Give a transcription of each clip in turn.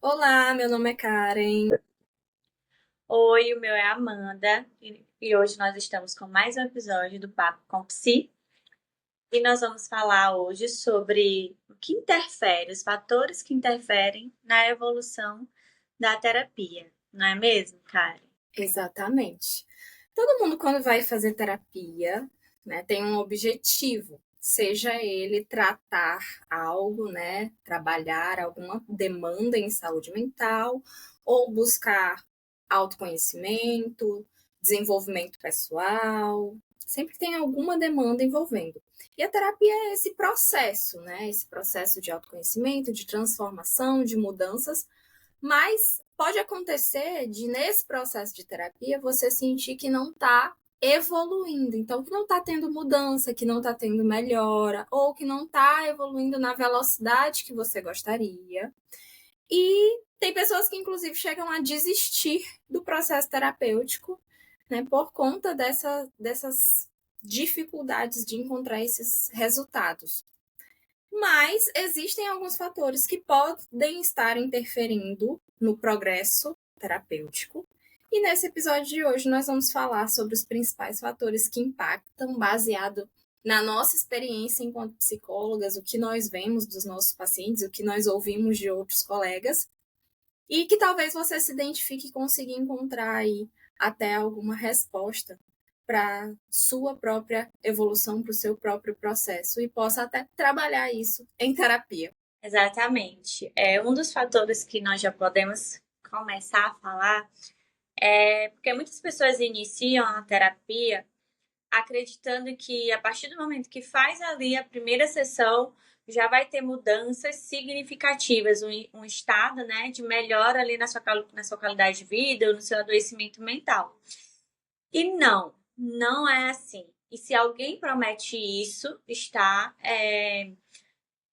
Olá, meu nome é Karen. Oi, o meu é Amanda e hoje nós estamos com mais um episódio do Papo com Psi e nós vamos falar hoje sobre o que interfere, os fatores que interferem na evolução da terapia, não é mesmo, Karen? Exatamente. Todo mundo, quando vai fazer terapia, né, tem um objetivo, seja ele tratar algo, né, trabalhar alguma demanda em saúde mental, ou buscar autoconhecimento, desenvolvimento pessoal. Sempre tem alguma demanda envolvendo. E a terapia é esse processo, né? Esse processo de autoconhecimento, de transformação, de mudanças, mas pode acontecer de, nesse processo de terapia, você sentir que não está evoluindo. Então, que não está tendo mudança, que não está tendo melhora, ou que não está evoluindo na velocidade que você gostaria. E tem pessoas que, inclusive, chegam a desistir do processo terapêutico, né, por conta dessas dificuldades de encontrar esses resultados. Mas existem alguns fatores que podem estar interferindo no progresso terapêutico. E nesse episódio de hoje nós vamos falar sobre os principais fatores que impactam, baseado na nossa experiência enquanto psicólogas, o que nós vemos dos nossos pacientes, o que nós ouvimos de outros colegas, e que talvez você se identifique e consiga encontrar aí até alguma resposta para sua própria evolução, para o seu próprio processo e possa até trabalhar isso em terapia. Exatamente. Um dos fatores que nós já podemos começar a falar porque muitas pessoas iniciam a terapia acreditando que a partir do momento que faz ali a primeira sessão, já vai ter mudanças significativas, um estado, né, de melhora ali na sua qualidade de vida ou no seu adoecimento mental. E não é assim. E se alguém promete isso, está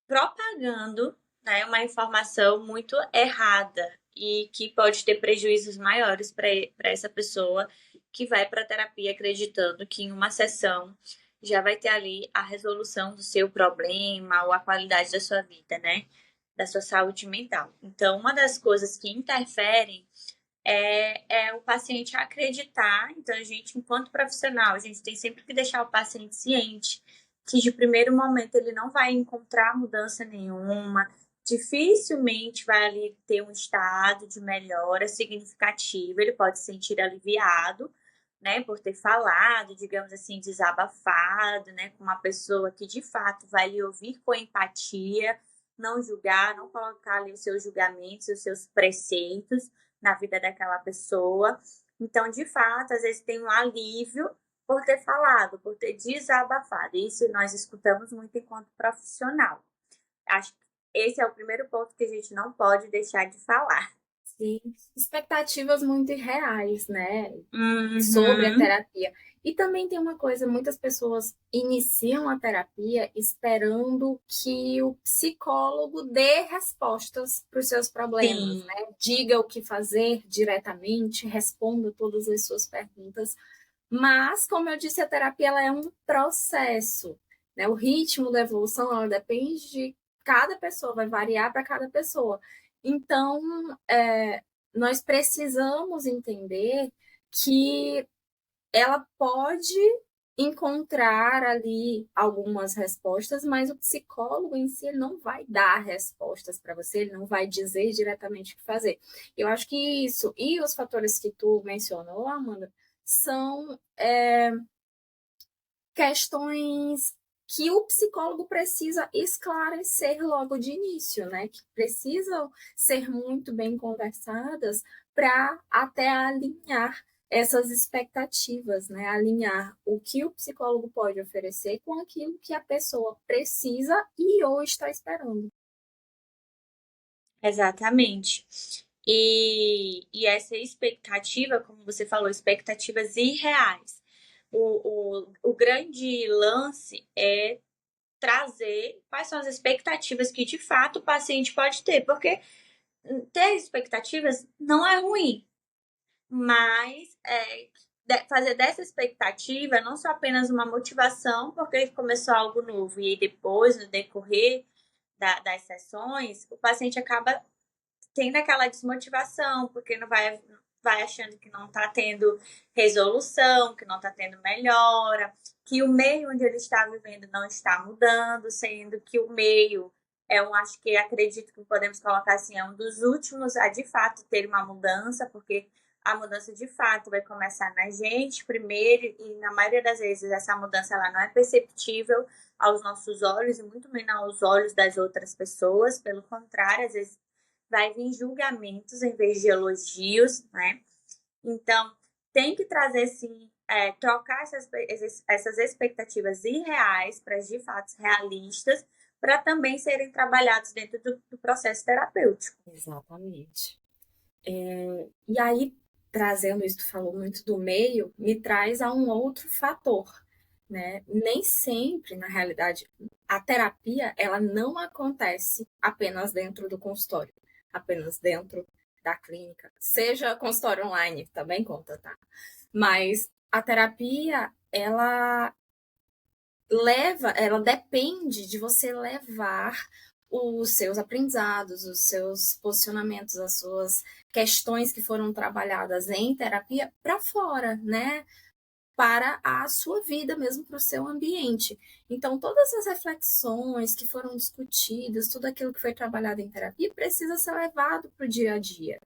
propagando, né, uma informação muito errada e que pode ter prejuízos maiores para essa pessoa que vai para a terapia acreditando que em uma sessão já vai ter ali a resolução do seu problema ou a qualidade da sua vida, né? Da sua saúde mental. Então, uma das coisas que interferem é o paciente acreditar. Então, a gente, enquanto profissional, a gente tem sempre que deixar o paciente ciente que de primeiro momento ele não vai encontrar mudança nenhuma, dificilmente vai ali ter um estado de melhora significativa, ele pode se sentir aliviado, né, por ter falado, digamos assim, desabafado, né, com uma pessoa que de fato vai lhe ouvir com empatia, não julgar, não colocar ali os seus julgamentos, os seus preceitos na vida daquela pessoa. Então, de fato, às vezes tem um alívio por ter falado, por ter desabafado. Isso nós escutamos muito enquanto profissional. Acho que esse é o primeiro ponto que a gente não pode deixar de falar. Sim, expectativas muito irreais, né, sobre a Uhum. terapia. E também tem uma coisa, muitas pessoas iniciam a terapia esperando que o psicólogo dê respostas para os seus problemas, Sim, né? Diga o que fazer diretamente, responda todas as suas perguntas. Mas, como eu disse, a terapia ela é um processo, né? O ritmo da evolução ela depende de cada pessoa, vai variar para cada pessoa. Então, nós precisamos entender que ela pode encontrar ali algumas respostas, mas o psicólogo em si ele não vai dar respostas para você, ele não vai dizer diretamente o que fazer. Eu acho que isso e os fatores que tu mencionou, Amanda, são questões que o psicólogo precisa esclarecer logo de início, né? Que precisam ser muito bem conversadas para até alinhar essas expectativas, né? Alinhar o que o psicólogo pode oferecer com aquilo que a pessoa precisa e ou está esperando. exatamente. E essa expectativa, como você falou, expectativas irreais. O grande lance é trazer quais são as expectativas que de fato o paciente pode ter, porque ter expectativas não é ruim, mas fazer dessa expectativa não só apenas uma motivação, porque começou algo novo, e aí depois, no decorrer das sessões, o paciente acaba tendo aquela desmotivação, porque não vai achando que não está tendo resolução, que não está tendo melhora, que o meio onde ele está vivendo não está mudando, sendo que o meio acho que acredito que podemos colocar assim, é um dos últimos a de fato ter uma mudança, porque a mudança de fato vai começar na gente primeiro, e na maioria das vezes essa mudança ela não é perceptível aos nossos olhos e muito menos aos olhos das outras pessoas, pelo contrário, às vezes vai vir julgamentos em vez de elogios, né? Então, tem que trazer, sim, trocar essas expectativas irreais para as de fato realistas, para também serem trabalhados dentro do processo terapêutico. Exatamente. E aí, trazendo isso, tu falou muito do meio, me traz a um outro fator, né? Nem sempre, na realidade, a terapia, ela não acontece apenas dentro do consultório, apenas dentro da clínica, seja consultório online, também conta, tá? Mas a terapia, ela depende de você levar os seus aprendizados, os seus posicionamentos, as suas questões que foram trabalhadas em terapia para fora, né? Para a sua vida mesmo, para o seu ambiente. Então, todas as reflexões que foram discutidas, tudo aquilo que foi trabalhado em terapia, precisa ser levado para o dia a dia.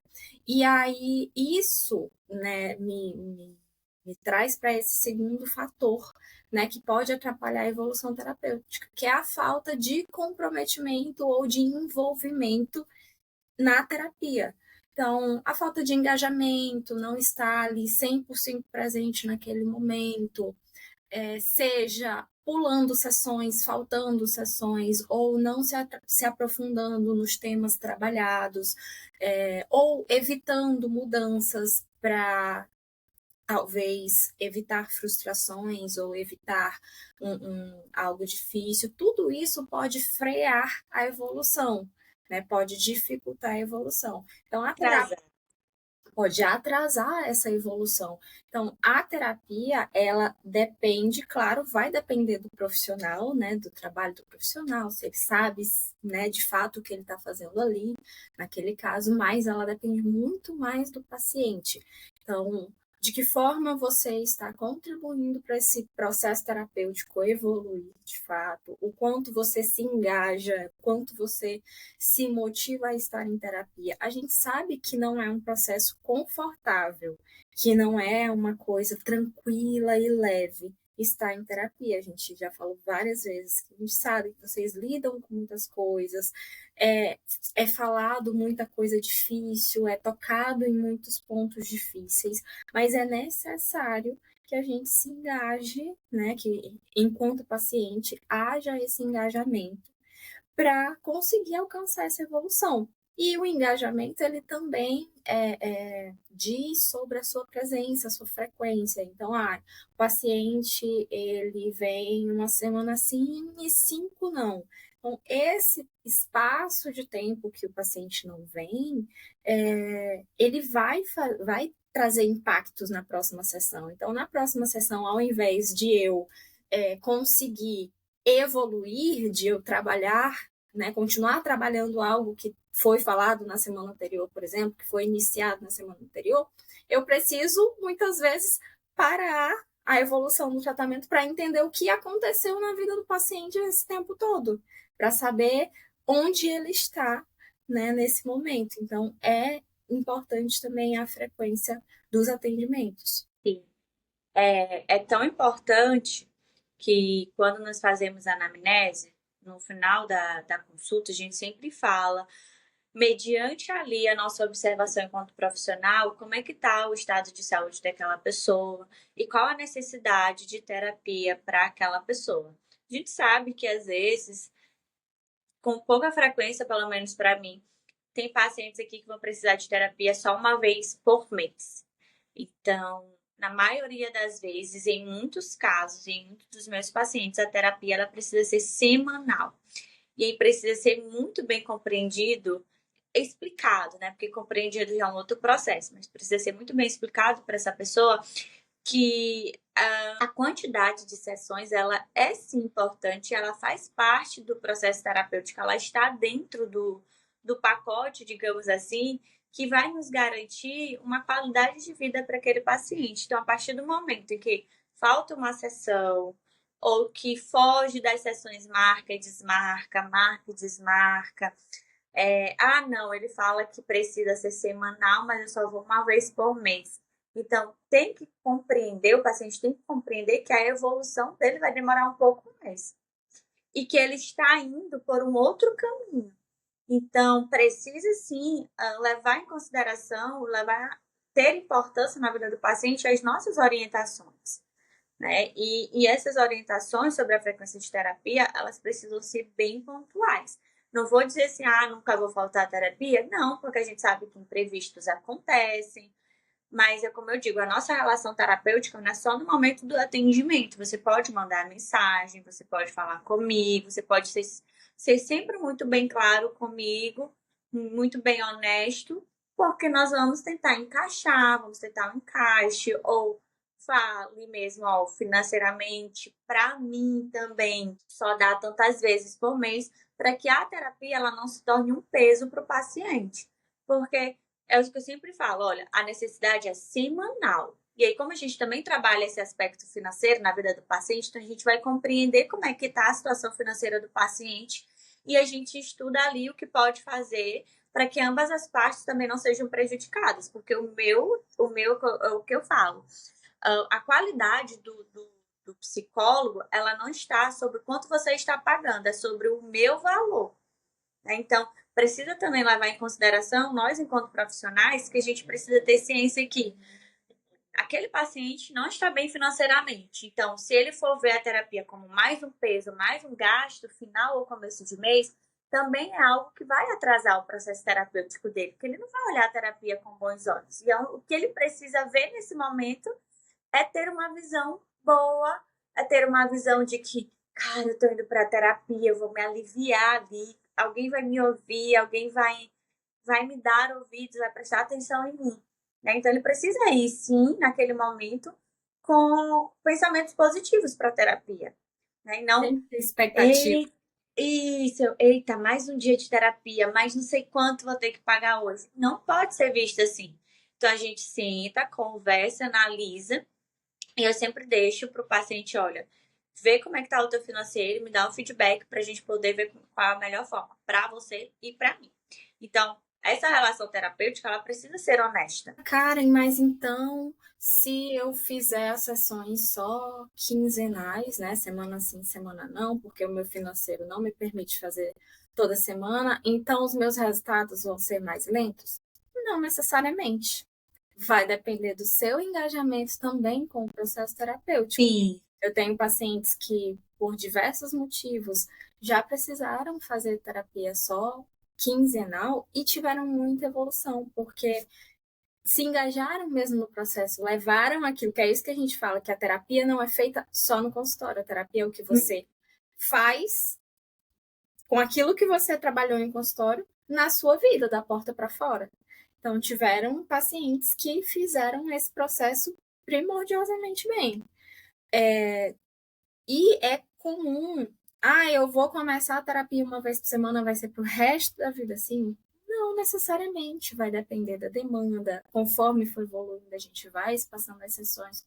E aí, isso, né, me traz para esse segundo fator, né, que pode atrapalhar a evolução terapêutica, que é a falta de comprometimento ou de envolvimento na terapia. Então, a falta de engajamento, não estar ali 100% presente naquele momento, seja pulando sessões, faltando sessões, ou não se aprofundando nos temas trabalhados, ou evitando mudanças para talvez evitar frustrações ou evitar algo difícil, tudo isso pode frear a evolução, né? Pode dificultar a evolução. Então, a terapia pode atrasar essa evolução. Então, a terapia, ela depende, claro, vai depender do profissional, né, do trabalho do profissional, se ele sabe, né, de fato o que ele está fazendo ali, naquele caso, mas ela depende muito mais do paciente. Então, de que forma você está contribuindo para esse processo terapêutico evoluir, de fato, o quanto você se engaja, o quanto você se motiva a estar em terapia. A gente sabe que não é um processo confortável, que não é uma coisa tranquila e leve estar em terapia. A gente já falou várias vezes que a gente sabe que vocês lidam com muitas coisas, é falado muita coisa difícil, é tocado em muitos pontos difíceis, mas é necessário que a gente se engaje, né, que enquanto paciente haja esse engajamento para conseguir alcançar essa evolução. E o engajamento, ele também diz sobre a sua presença, a sua frequência. Então, o paciente, ele vem uma semana sim e 5 não. Então, esse espaço de tempo que o paciente não vem, ele vai trazer impactos na próxima sessão. Então, na próxima sessão, ao invés de eu conseguir evoluir, de eu trabalhar, né, continuar trabalhando algo que foi falado na semana anterior, por exemplo, que foi iniciado na semana anterior, eu preciso, muitas vezes, parar a evolução do tratamento para entender o que aconteceu na vida do paciente nesse tempo todo, para saber onde ele está, né, nesse momento. Então, é importante também a frequência dos atendimentos. Sim. É tão importante que quando nós fazemos a anamnese, no final da consulta, a gente sempre fala, mediante ali a nossa observação enquanto profissional, como é que está o estado de saúde daquela pessoa e qual a necessidade de terapia para aquela pessoa. A gente sabe que às vezes, com pouca frequência, pelo menos para mim, tem pacientes aqui que vão precisar de terapia só uma vez por mês. Então, na maioria das vezes, em muitos casos, em muitos dos meus pacientes, a terapia ela precisa ser semanal. E aí precisa ser muito bem compreendido, explicado, né? Porque compreendido já é um outro processo, mas precisa ser muito bem explicado para essa pessoa que a quantidade de sessões ela é sim importante, ela faz parte do processo terapêutico, ela está dentro do do pacote, digamos assim, que vai nos garantir uma qualidade de vida para aquele paciente. Então, a partir do momento em que falta uma sessão, ou que foge das sessões marca e desmarca. Não, ele fala que precisa ser semanal, mas eu só vou uma vez por mês. Então, tem que compreender, o paciente tem que compreender que a evolução dele vai demorar um pouco mais. E que ele está indo por um outro caminho. Então, precisa sim levar em consideração, ter importância na vida do paciente as nossas orientações. Né? E essas orientações sobre a frequência de terapia, elas precisam ser bem pontuais. Não vou dizer assim, nunca vou faltar à terapia. Não, porque a gente sabe que imprevistos acontecem. Mas é como eu digo, a nossa relação terapêutica não é só no momento do atendimento. Você pode mandar mensagem, você pode falar comigo, você pode ser sempre muito bem claro comigo, muito bem honesto, porque nós vamos tentar encaixar, vamos tentar um encaixe, ou fale mesmo, financeiramente, para mim também, só dá tantas vezes por mês, para que a terapia ela não se torne um peso para o paciente. Porque é o que eu sempre falo, olha, a necessidade é semanal. E aí, como a gente também trabalha esse aspecto financeiro na vida do paciente, então a gente vai compreender como é que está a situação financeira do paciente e a gente estuda ali o que pode fazer para que ambas as partes também não sejam prejudicadas. Porque o que eu falo, a qualidade do psicólogo, ela não está sobre quanto você está pagando, é sobre o meu valor. Então, precisa também levar em consideração, nós, enquanto profissionais, que a gente precisa ter ciência que aquele paciente não está bem financeiramente. Então, se ele for ver a terapia como mais um peso, mais um gasto final ou começo de mês, também é algo que vai atrasar o processo terapêutico dele, porque ele não vai olhar a terapia com bons olhos. E o que ele precisa ver nesse momento é ter uma visão boa, é ter uma visão de que, cara, eu tô indo pra terapia, eu vou me aliviar ali, alguém vai me ouvir, alguém vai me dar ouvidos, vai prestar atenção em mim. Né? Então, ele precisa ir, sim, naquele momento, com pensamentos positivos para a terapia. Né? E não, expectativa. Eita, mais um dia de terapia, mais não sei quanto vou ter que pagar hoje. Não pode ser visto assim. Então, a gente senta, conversa, analisa, e eu sempre deixo para o paciente, olha, vê como é que tá o teu financeiro, me dá um feedback para a gente poder ver qual é a melhor forma para você e para mim. Então, essa relação terapêutica, ela precisa ser honesta. Karen, mas então, se eu fizer as sessões só quinzenais, né, semana sim, semana não, porque o meu financeiro não me permite fazer toda semana, então os meus resultados vão ser mais lentos? Não necessariamente. Vai depender do seu engajamento também com o processo terapêutico. Sim. Eu tenho pacientes que, por diversos motivos, já precisaram fazer terapia só quinzenal e tiveram muita evolução, porque se engajaram mesmo no processo, levaram aquilo, que é isso que a gente fala, que a terapia não é feita só no consultório, a terapia é o que você faz com aquilo que você trabalhou em consultório na sua vida, da porta para fora. Então, tiveram pacientes que fizeram esse processo primordiosamente bem. E é comum, eu vou começar a terapia uma vez por semana, vai ser pro resto da vida assim? Não necessariamente, vai depender da demanda, conforme for evoluindo, a gente vai espaçando as sessões.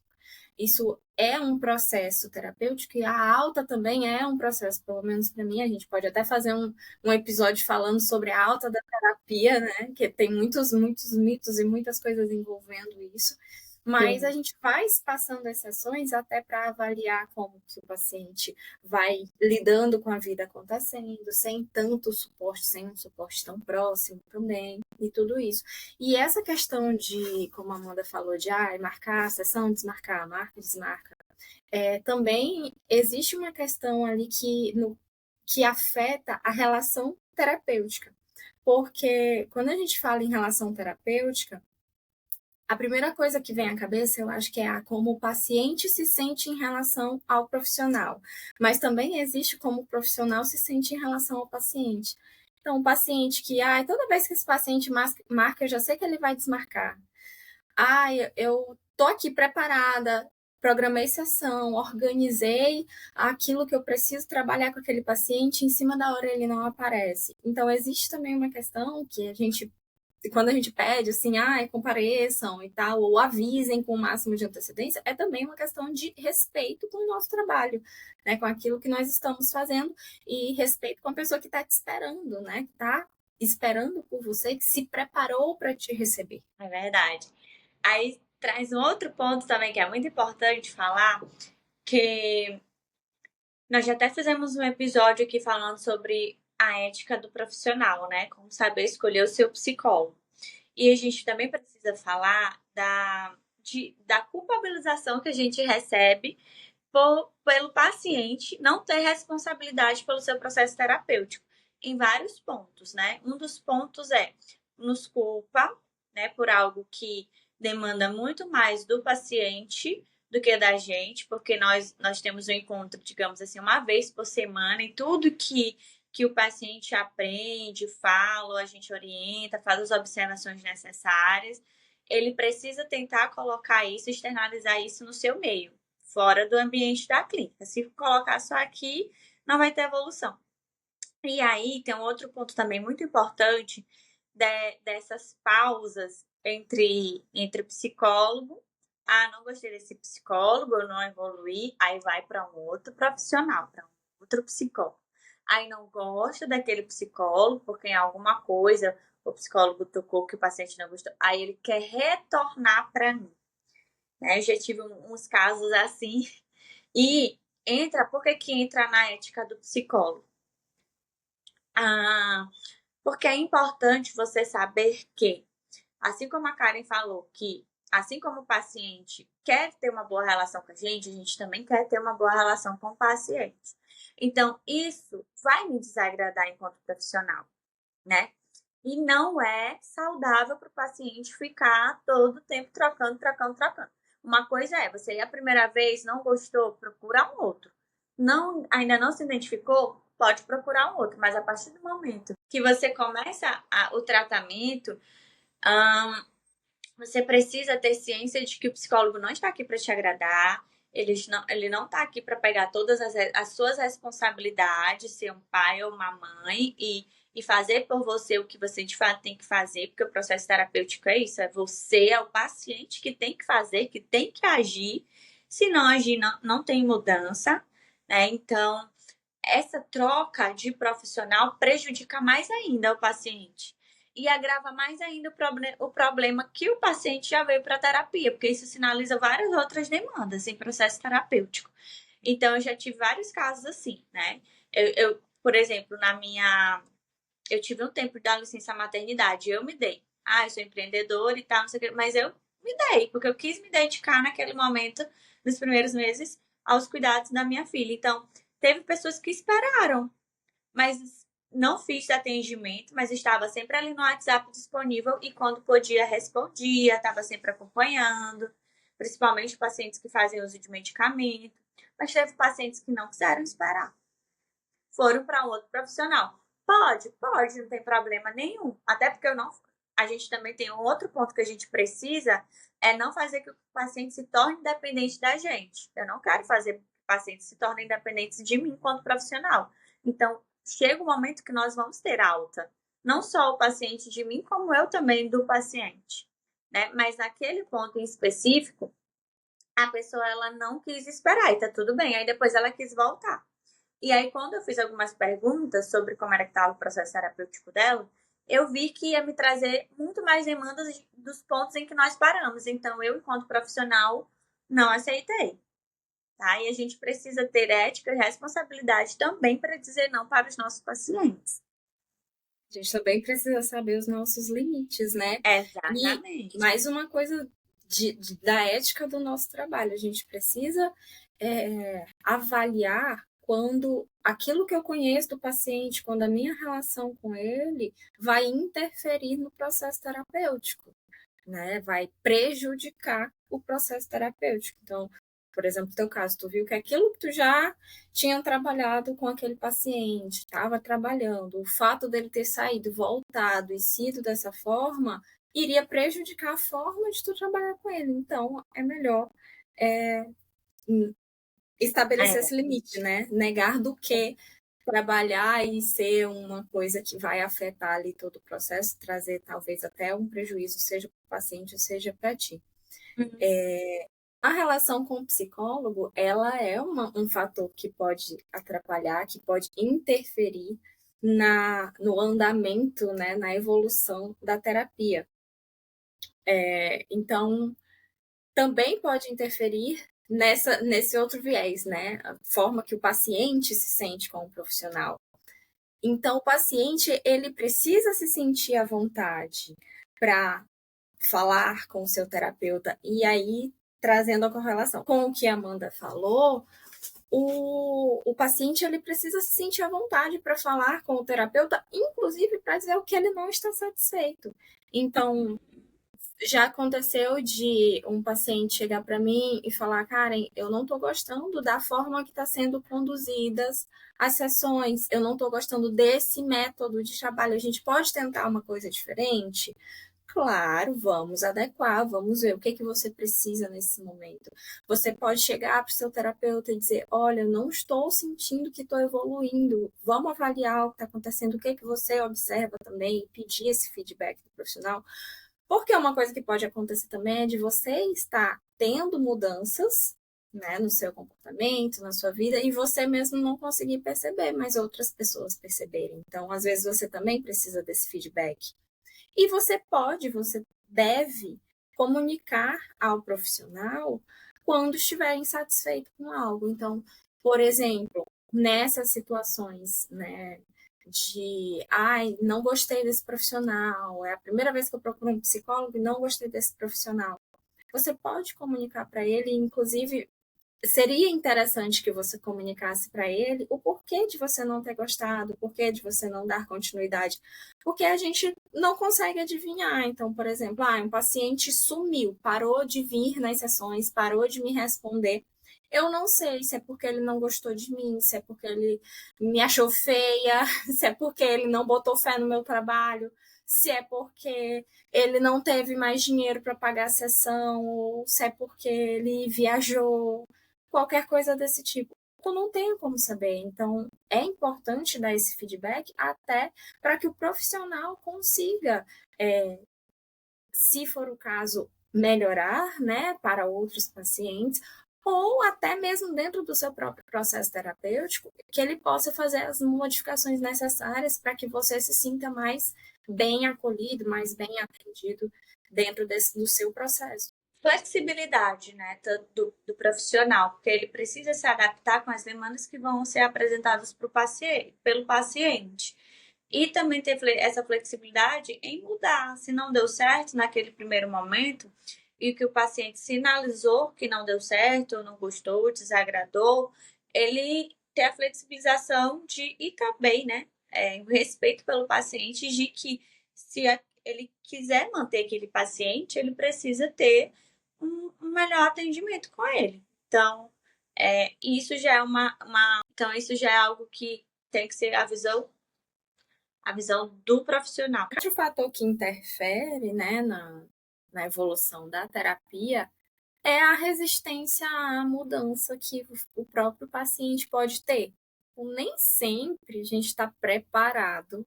Isso é um processo terapêutico e a alta também é um processo, pelo menos para mim. A gente pode até fazer um episódio falando sobre a alta da terapia, né? Que tem muitos mitos e muitas coisas envolvendo isso. Mas a gente vai passando as sessões até para avaliar como que o paciente vai lidando com a vida acontecendo, sem tanto suporte, sem um suporte tão próximo também, e tudo isso. E essa questão de, como a Amanda falou, de marcar a sessão, desmarcar, marca, desmarca, também existe uma questão ali que afeta a relação terapêutica. Porque quando a gente fala em relação terapêutica, a primeira coisa que vem à cabeça, eu acho que é como o paciente se sente em relação ao profissional. Mas também existe como o profissional se sente em relação ao paciente. Então, o paciente que, toda vez que esse paciente marca, eu já sei que ele vai desmarcar. Eu tô aqui preparada, programei sessão, organizei aquilo que eu preciso trabalhar com aquele paciente, em cima da hora ele não aparece. Então, existe também uma questão que quando a gente pede assim, compareçam e tal, ou avisem com o máximo de antecedência, é também uma questão de respeito com o nosso trabalho, né, com aquilo que nós estamos fazendo e respeito com a pessoa que está te esperando, né, que está esperando por você, que se preparou para te receber. É verdade. Aí traz um outro ponto também que é muito importante falar, que nós já até fizemos um episódio aqui falando sobre a ética do profissional, né? Como saber escolher o seu psicólogo. E a gente também precisa falar da culpabilização que a gente recebe pelo paciente não ter responsabilidade pelo seu processo terapêutico, em vários pontos, né? Um dos pontos é nos culpa, né, por algo que demanda muito mais do paciente do que da gente, porque nós temos um encontro, digamos assim, uma vez por semana, e tudo que o paciente aprende, fala, a gente orienta, faz as observações necessárias, ele precisa tentar colocar isso, externalizar isso no seu meio, fora do ambiente da clínica. Se colocar só aqui, não vai ter evolução. E aí tem um outro ponto também muito importante dessas pausas entre psicólogo, não gostei desse psicólogo, eu não evoluí, aí vai para um outro profissional, para um outro psicólogo. Aí não gosta daquele psicólogo, porque em alguma coisa o psicólogo tocou que o paciente não gostou, aí ele quer retornar para mim. Né? Eu já tive uns casos assim. E por que entra na ética do psicólogo? Porque é importante você saber que, assim como a Karen falou, que assim como o paciente quer ter uma boa relação com a gente também quer ter uma boa relação com o paciente. Então, isso vai me desagradar enquanto profissional, né? E não é saudável para o paciente ficar todo o tempo trocando. Uma coisa é, você ir a primeira vez, não gostou, procura um outro. Ainda não se identificou, pode procurar um outro. Mas a partir do momento que você começa o tratamento, você precisa ter ciência de que o psicólogo não está aqui para te agradar, ele não está aqui para pegar todas as suas responsabilidades, ser um pai ou uma mãe e fazer por você o que você de fato tem que fazer, porque o processo terapêutico é isso, é você, é o paciente que tem que fazer, que tem que agir. Se não agir, não tem mudança, né? Então, essa troca de profissional prejudica mais ainda o paciente e agrava mais ainda o problema que o paciente já veio para a terapia, porque isso sinaliza várias outras demandas em processo terapêutico. Então, eu já tive vários casos assim, né? Por exemplo, eu tive um tempo da licença maternidade, eu me dei. Eu sou empreendedora e tal, não sei o que, mas eu me dei, porque eu quis me dedicar naquele momento, nos primeiros meses, aos cuidados da minha filha. Então, teve pessoas que esperaram, mas não fiz atendimento, mas estava sempre ali no WhatsApp disponível e quando podia, respondia, estava sempre acompanhando, principalmente pacientes que fazem uso de medicamento. Mas teve pacientes que não quiseram esperar. Foram para um outro profissional. Pode, não tem problema nenhum. Até porque a gente também tem um outro ponto que a gente precisa, é não fazer que o paciente se torne dependente da gente. Eu não quero fazer que o paciente se torne independente de mim enquanto profissional. Então, chega um momento que nós vamos ter alta. Não só o paciente de mim, como eu também do paciente. Né? Mas naquele ponto em específico, a pessoa ela não quis esperar e tá tudo bem. Aí depois ela quis voltar. E aí, quando eu fiz algumas perguntas sobre como era que estava o processo terapêutico dela, eu vi que ia me trazer muito mais demandas dos pontos em que nós paramos. Então, eu, enquanto profissional, não aceitei. Tá? E a gente precisa ter ética e responsabilidade também para dizer não para os nossos pacientes. A gente também precisa saber os nossos limites, né? Exatamente. E mais uma coisa da ética do nosso trabalho, a gente precisa avaliar quando aquilo que eu conheço do paciente, quando a minha relação com ele vai interferir no processo terapêutico, né? Vai prejudicar o processo terapêutico. Então, por exemplo, no teu caso, tu viu que aquilo que tu já tinha trabalhado com aquele paciente, estava trabalhando, o fato dele ter saído, voltado e sido dessa forma, iria prejudicar a forma de tu trabalhar com ele. Então, é melhor estabelecer esse limite, né? Negar do que trabalhar e ser uma coisa que vai afetar ali todo o processo, trazer talvez até um prejuízo, seja para o paciente, seja para ti. A relação com o psicólogo, ela é um fator que pode atrapalhar, que pode interferir no andamento, né, na evolução da terapia. Então, também pode interferir nesse outro viés, né? A forma que o paciente se sente com o profissional. Então, o paciente, ele precisa se sentir à vontade para falar com o seu terapeuta. E aí, trazendo a correlação com o que a Amanda falou, o paciente, ele precisa se sentir à vontade para falar com o terapeuta, inclusive para dizer o que ele não está satisfeito. Então, já aconteceu de um paciente chegar para mim e falar: Karen, eu não estou gostando da forma que está sendo conduzidas as sessões, eu não estou gostando desse método de trabalho, a gente pode tentar uma coisa diferente? Claro, vamos adequar, vamos ver o que você precisa nesse momento. Você pode chegar para o seu terapeuta e dizer: olha, eu não estou sentindo que estou evoluindo, vamos avaliar o que está acontecendo, o que você observa também, pedir esse feedback do profissional. Porque uma coisa que pode acontecer também é de você estar tendo mudanças, né, no seu comportamento, na sua vida, e você mesmo não conseguir perceber, mas outras pessoas perceberem. Então, às vezes, você também precisa desse feedback. E você deve comunicar ao profissional quando estiver insatisfeito com algo. Então, por exemplo, nessas situações, né, não gostei desse profissional, é a primeira vez que eu procuro um psicólogo e não gostei desse profissional. Você pode comunicar para ele, inclusive, seria interessante que você comunicasse para ele o porquê de você não ter gostado, o porquê de você não dar continuidade, porque a gente não consegue adivinhar. Então, por exemplo, um paciente sumiu, parou de vir nas sessões, parou de me responder. Eu não sei se é porque ele não gostou de mim, se é porque ele me achou feia, se é porque ele não botou fé no meu trabalho, se é porque ele não teve mais dinheiro para pagar a sessão, ou se é porque ele viajou, qualquer coisa desse tipo. Eu não tenho como saber. Então, é importante dar esse feedback até para que o profissional consiga, se for o caso, melhorar, né, para outros pacientes, ou até mesmo dentro do seu próprio processo terapêutico, que ele possa fazer as modificações necessárias para que você se sinta mais bem acolhido, mais bem atendido dentro do seu processo. Flexibilidade, né, do profissional, porque ele precisa se adaptar com as demandas que vão ser apresentadas pelo paciente. E também ter essa flexibilidade em mudar. Se não deu certo naquele primeiro momento e que o paciente sinalizou que não deu certo, ou não gostou, desagradou, ele ter a flexibilização e também, né, o respeito pelo paciente, de que se ele quiser manter aquele paciente, ele precisa ter um melhor atendimento com ele. Então, isso já é então isso já é algo que tem que ser a visão do profissional. Outro fator que interfere, né, na evolução da terapia é a resistência à mudança que o próprio paciente pode ter. Nem sempre a gente está preparado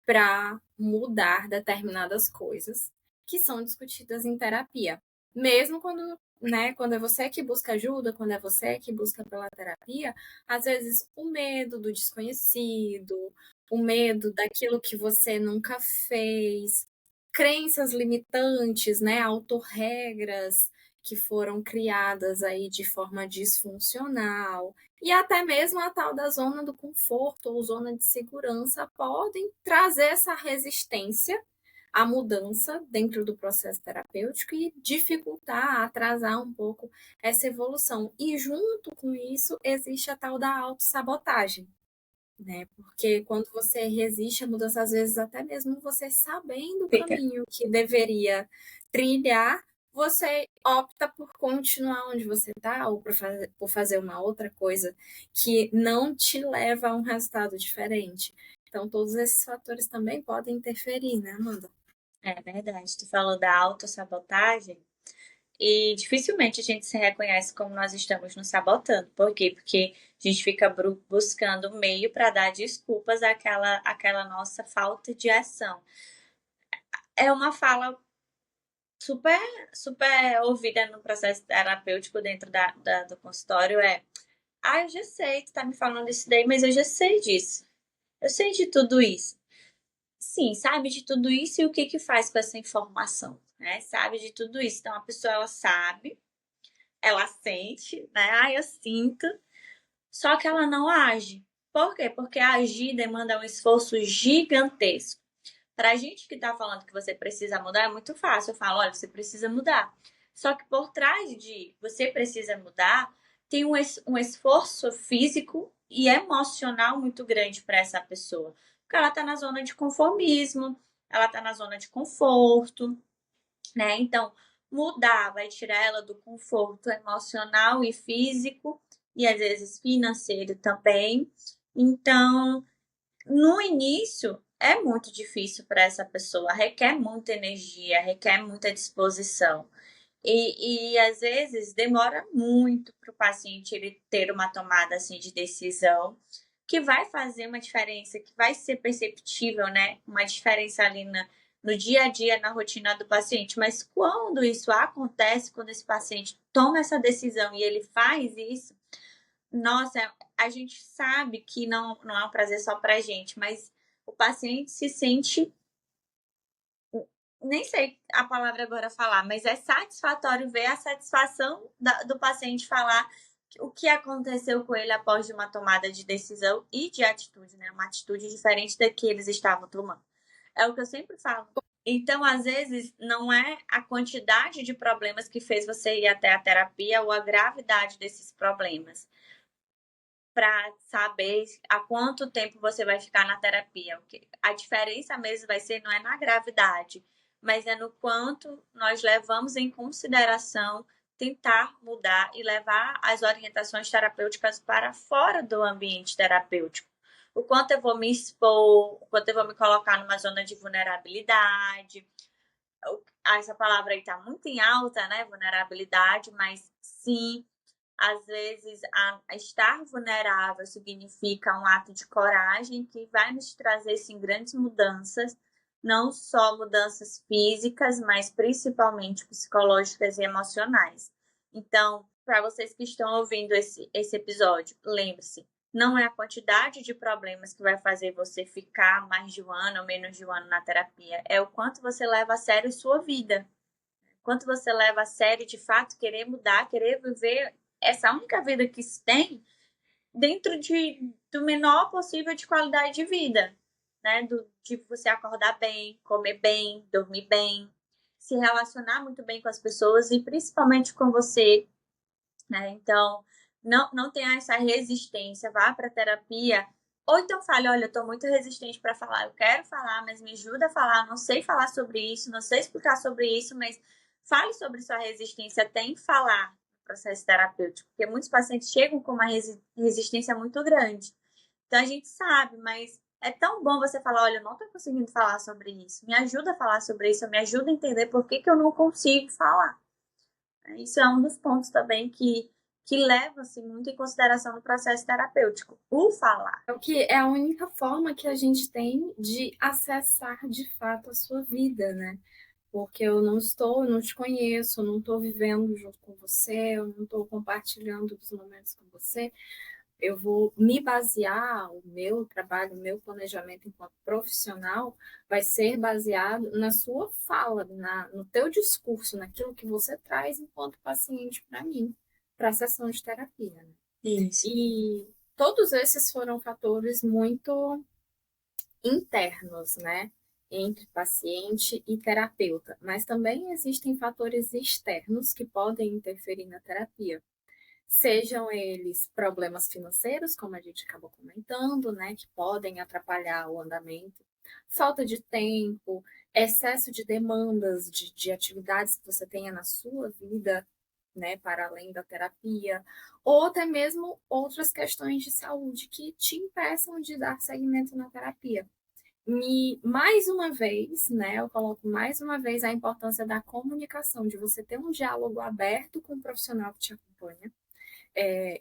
para mudar determinadas coisas que são discutidas em terapia. Mesmo quando é você que busca ajuda, quando é você que busca pela terapia, às vezes o medo do desconhecido, o medo daquilo que você nunca fez, crenças limitantes, né, autorregras que foram criadas aí de forma disfuncional, e até mesmo a tal da zona do conforto ou zona de segurança podem trazer essa resistência à mudança dentro do processo terapêutico e dificultar, atrasar um pouco essa evolução. E junto com isso existe a tal da autossabotagem, né? Porque quando você resiste à mudança, às vezes até mesmo você sabendo o caminho que deveria trilhar, você opta por continuar onde você está ou por fazer uma outra coisa que não te leva a um resultado diferente. Então, todos esses fatores também podem interferir, né, Amanda? É verdade. Tu falou da autossabotagem. E dificilmente a gente se reconhece como nós estamos nos sabotando. Por quê? Porque a gente fica buscando meio para dar desculpas àquela nossa falta de ação. É uma fala super, super ouvida no processo terapêutico dentro do consultório, eu já sei, tu tá me falando isso daí, mas eu já sei disso. Eu sei de tudo isso. Sim, sabe de tudo isso e o que que faz com essa informação, né? Sabe de tudo isso. Então, a pessoa, ela sabe, ela sente, né? Eu sinto, só que ela não age. Por quê? Porque agir demanda um esforço gigantesco. Pra gente que tá falando que você precisa mudar, é muito fácil. Eu falo, olha, você precisa mudar. Só que por trás de você precisa mudar, tem um esforço físico e emocional muito grande para essa pessoa. Porque ela tá na zona de conformismo, ela tá na zona de conforto, né? Então, mudar vai tirar ela do conforto emocional e físico, e às vezes financeiro também. Então, no início, é muito difícil para essa pessoa, requer muita energia, requer muita disposição. E às vezes demora muito para o paciente ele ter uma tomada assim de decisão que vai fazer uma diferença, que vai ser perceptível, né? Uma diferença ali no dia a dia, na rotina do paciente. Mas quando isso acontece, quando esse paciente toma essa decisão e ele faz isso, nossa, a gente sabe que não é um prazer só para a gente, mas o paciente se sente, nem sei a palavra agora falar, mas é satisfatório ver a satisfação do paciente falar o que aconteceu com ele após de uma tomada de decisão e de atitude, né? Uma atitude diferente da que eles estavam tomando. É o que eu sempre falo. Então, às vezes, não é a quantidade de problemas que fez você ir até a terapia ou a gravidade desses problemas para saber há quanto tempo você vai ficar na terapia. A diferença mesmo vai ser, não é na gravidade, mas é no quanto nós levamos em consideração tentar mudar e levar as orientações terapêuticas para fora do ambiente terapêutico. O quanto eu vou me expor, o quanto eu vou me colocar numa zona de vulnerabilidade. Essa palavra aí está muito em alta, né? Vulnerabilidade, mas sim, às vezes, a estar vulnerável significa um ato de coragem que vai nos trazer, sim, grandes mudanças, não só mudanças físicas, mas principalmente psicológicas e emocionais. Então, para vocês que estão ouvindo esse episódio, lembre-se, não é a quantidade de problemas que vai fazer você ficar mais de um ano ou menos de um ano na terapia, é o quanto você leva a sério sua vida. Quanto você leva a sério, de fato, querer mudar, querer viver essa única vida que se tem dentro do menor possível de qualidade de vida, né? De você acordar bem, comer bem, dormir bem, se relacionar muito bem com as pessoas e principalmente com você, né? Então, não tenha essa resistência, vá para terapia. Ou então fale, olha, eu estou muito resistente para falar, eu quero falar, mas me ajuda a falar, não sei falar sobre isso, não sei explicar sobre isso, mas fale sobre sua resistência até em falar no processo terapêutico, porque muitos pacientes chegam com uma resistência muito grande. Então a gente sabe, mas é tão bom você falar, olha, eu não estou conseguindo falar sobre isso, me ajuda a falar sobre isso, me ajuda a entender por que eu não consigo falar. Isso é um dos pontos também que leva-se muito em consideração no processo terapêutico, o falar. É o que é a única forma que a gente tem de acessar de fato a sua vida, né? Porque eu não te conheço, eu não estou vivendo junto com você, eu não estou compartilhando os momentos com você. Eu vou me basear, o meu trabalho, o meu planejamento enquanto profissional vai ser baseado na sua fala, no teu discurso, naquilo que você traz enquanto paciente para mim, para a sessão de terapia. Né? Isso. E todos esses foram fatores muito internos, né? Entre paciente e terapeuta, mas também existem fatores externos que podem interferir na terapia. Sejam eles problemas financeiros, como a gente acabou comentando, né, que podem atrapalhar o andamento, falta de tempo, excesso de demandas de atividades que você tenha na sua vida, né, para além da terapia, ou até mesmo outras questões de saúde que te impeçam de dar seguimento na terapia. mais uma vez, né, eu coloco mais uma vez a importância da comunicação, de você ter um diálogo aberto com o profissional que te acompanha,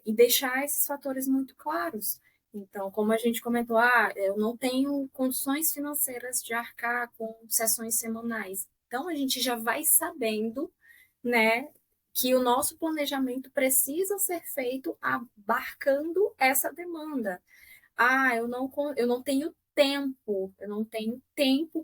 e deixar esses fatores muito claros. Então, como a gente comentou, eu não tenho condições financeiras de arcar com sessões semanais. Então, a gente já vai sabendo, né, que o nosso planejamento precisa ser feito abarcando essa demanda. Eu não tenho tempo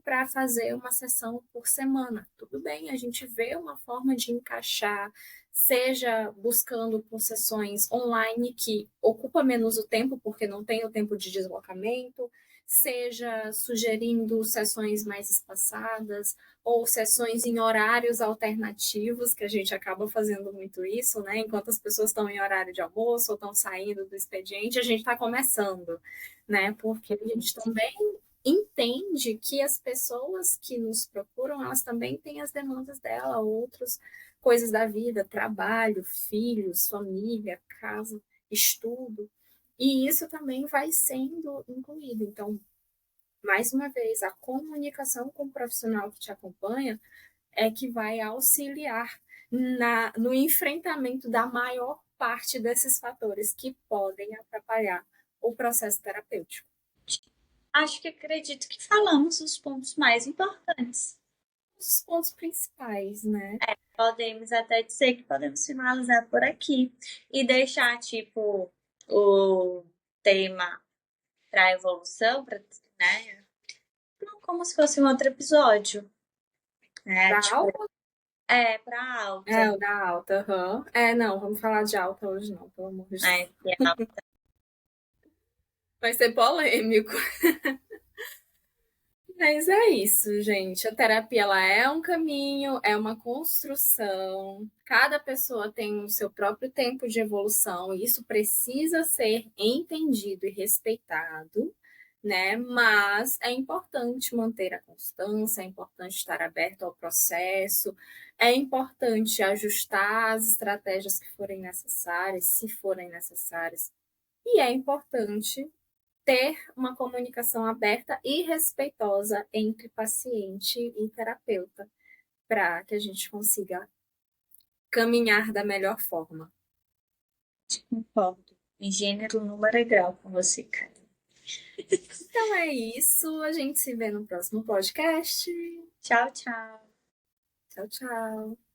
para fazer uma sessão por semana. Tudo bem, a gente vê uma forma de encaixar, seja buscando por sessões online que ocupa menos o tempo, porque não tem o tempo de deslocamento, seja sugerindo sessões mais espaçadas, ou sessões em horários alternativos, que a gente acaba fazendo muito isso, né? Enquanto as pessoas estão em horário de almoço ou estão saindo do expediente, a gente está começando, né? Porque a gente também entende que as pessoas que nos procuram, elas também têm as demandas dela, outras coisas da vida, trabalho, filhos, família, casa, estudo, e isso também vai sendo incluído. Então, mais uma vez, a comunicação com o profissional que te acompanha é que vai auxiliar no enfrentamento da maior parte desses fatores que podem atrapalhar o processo terapêutico. Acho que acredito que falamos os pontos mais importantes. Os pontos principais, né? Podemos até dizer que podemos finalizar por aqui e deixar, tipo, o tema para evolução, né? Como se fosse um outro episódio. Né? Da Tipo, alta? para É, alta. o da alta, aham. Não, vamos falar de alta hoje não, pelo amor de Deus. Né? Vai ser polêmico. Mas é isso, gente. A terapia ela é um caminho, é uma construção. Cada pessoa tem o seu próprio tempo de evolução e isso precisa ser entendido e respeitado, né? Mas é importante manter a constância, é importante estar aberto ao processo, é importante ajustar as estratégias que forem necessárias, se forem necessárias, e é importante ter uma comunicação aberta e respeitosa entre paciente e terapeuta, para que a gente consiga caminhar da melhor forma. Concordo. Em gênero, número e grau com você, cara. Então é isso, a gente se vê no próximo podcast. Tchau, tchau. Tchau, tchau.